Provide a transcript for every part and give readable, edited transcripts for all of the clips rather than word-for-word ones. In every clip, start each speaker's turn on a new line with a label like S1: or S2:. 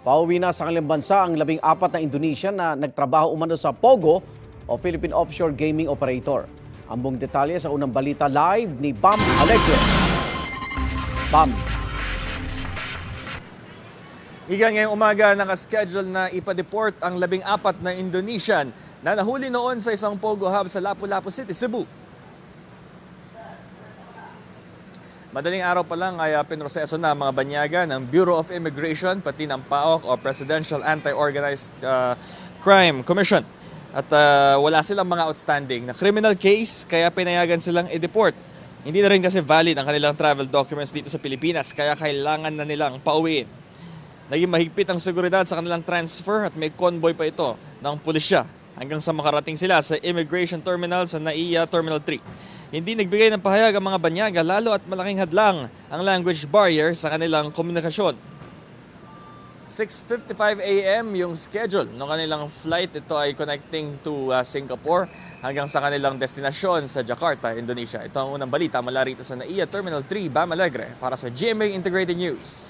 S1: Pauwi na sa kanilang bansa ang 14 na Indonesian na nagtrabaho umano sa POGO o Philippine Offshore Gaming Operator. Ang buong detalye sa unang balita live ni Bam Alegre. Bam.
S2: Iga ngayong umaga nakaschedule na ipa-deport ang 14 na Indonesian na nahuli noon sa isang POGO hub sa Lapu-Lapu City, Cebu. Madaling araw pa lang ay pinroseso na mga banyaga ng Bureau of Immigration pati ng PAOK o Presidential Anti-Organized Crime Commission. At wala silang mga outstanding na criminal case kaya pinayagan silang i-deport. Hindi na rin kasi valid ang kanilang travel documents dito sa Pilipinas kaya kailangan na nilang pauwiin. Naging mahigpit ang seguridad sa kanilang transfer at may convoy pa ito ng pulisya hanggang sa makarating sila sa Immigration Terminal sa NAIA Terminal 3. Hindi nagbigay ng pahayag ang mga banyaga lalo at malaking hadlang ang language barrier sa kanilang komunikasyon. 6:55 a.m. yung schedule ng kanilang flight. Ito ay connecting to Singapore hanggang sa kanilang destinasyon sa Jakarta, Indonesia. Ito ang unang balita mula rito sa NAIA Terminal 3, Bam Alegre para sa GMA Integrated News.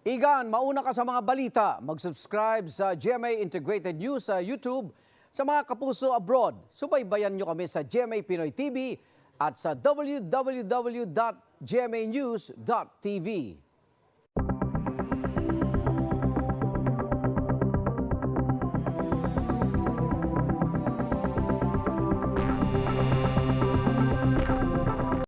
S1: Igan, mauna ka sa mga balita. Mag-subscribe sa GMA Integrated News sa YouTube. Sa mga kapuso abroad, subaybayan nyo kami sa GMA Pinoy TV at sa www.gmanews.tv.